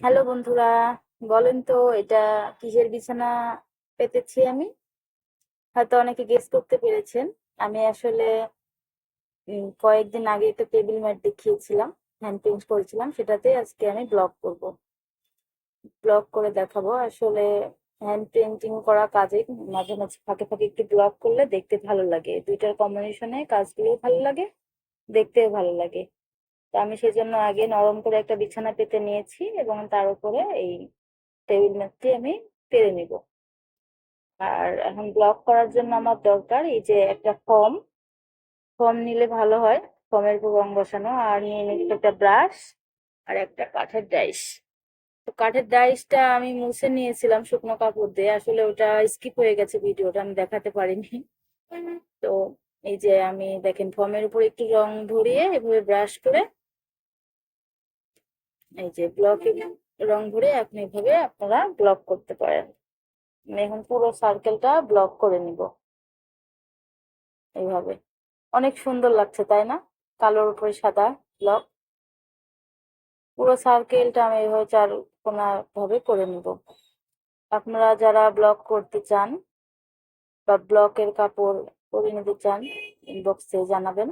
Hello বন্ধুরা, বলেন তো এটা কিসের বিছানা পেতেছি আমি? হয়তো অনেকে গেস করতে পেরেছেন। আমি আসলে কয়েকদিন আগে একটা টেবিল ম্যাট দেখিয়েছিলাম, হ্যান্ড পেইন্ট করেছিলাম, সেটাতে আজকে আমি ব্লগ করব। ব্লগ করে দেখাবো আসলে। হ্যান্ড পেইন্টিং করা কাজে মাঝে মাঝে ফাঁকে ফাঁকে একটু ব্লগ করলে দেখতে ভালো লাগে, দুইটার কম্বিনেশনে কাজগুলোও ভালো লাগে, দেখতেও ভালো লাগে। তো আমি সেজন্য আগে নরম করে একটা বিছানা পেতে নিয়েছি এবং তার উপরে এই টেবিল ম্যাটটি আমি পেরে নিব। আর এখন ব্লগ করার জন্য আমার দরকার এই যে একটা ফোম। ফোম নিলে ভালো হয়, ফোমের উপর রং বসানো। আর নিয়ে নিচ্ছি একটা ব্রাশ আর একটা কাঠের ডাইস। তো কাঠের ডাইসটা আমি মুছে নিয়েছিলাম শুকনো কাপড় দিয়ে, আসলে ওটা স্কিপ হয়ে গেছে, ভিডিওটা আমি দেখাতে পারিনি। তো এই যে আমি দেখেন ফোমের উপর একটু রং ভরিয়ে এভাবে ব্রাশ করে এই যে ব্লকে রং ভরে আপনি এভাবে আপনারা ব্লক করতে পারেন। আমি এখন পুরো সার্কেলটা ব্লক করে নিব এইভাবে। অনেক সুন্দর লাগছে তাই না? কালোর উপরে সাদা ব্লক। পুরো সার্কেলটা আমি এইভাবে চার কোনা ভাবে করে নিব। আপনারা যারা ব্লক করতে চান বা ব্লকের কাপড় করে নিতে চান, ইনবক্সে জানাবেন।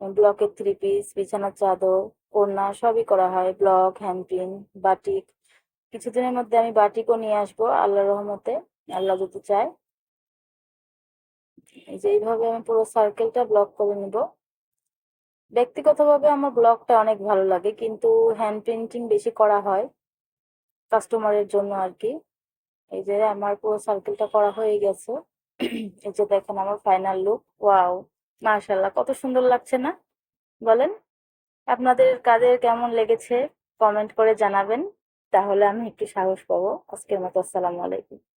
ব্লকের থ্রি পিস, বিছানার চাদর, ওড়না সবই করা হয়, ব্লক, হ্যান্ডপিন, বাটিক। কিছুদিনের মধ্যে আমি বাটিকও নিয়ে আসবো আল্লাহর রহমতে, আল্লাহ যদি চায়। এই যে এইভাবে আমি পুরো সার্কেলটা ব্লক করে নিব। ব্যক্তিগতভাবে আমার ব্লগটা অনেক ভালো লাগে, কিন্তু হ্যান্ড পেইন্টিং বেশি করা হয় কাস্টমারের জন্য আর কি। এই যে আমার পুরো সার্কেলটা করা হয়ে গেছে। এই যে দেখেন আমার ফাইনাল লুক। ওয়াও, মাশাআল্লাহ, কত সুন্দর লাগছে না? বলেন, আপনাদের কাদের কেমন লেগেছে কমেন্ট করে জানাবেন, তাহলে আমি একটু সাহস পাবো। আজকের মতো আসসালামু আলাইকুম।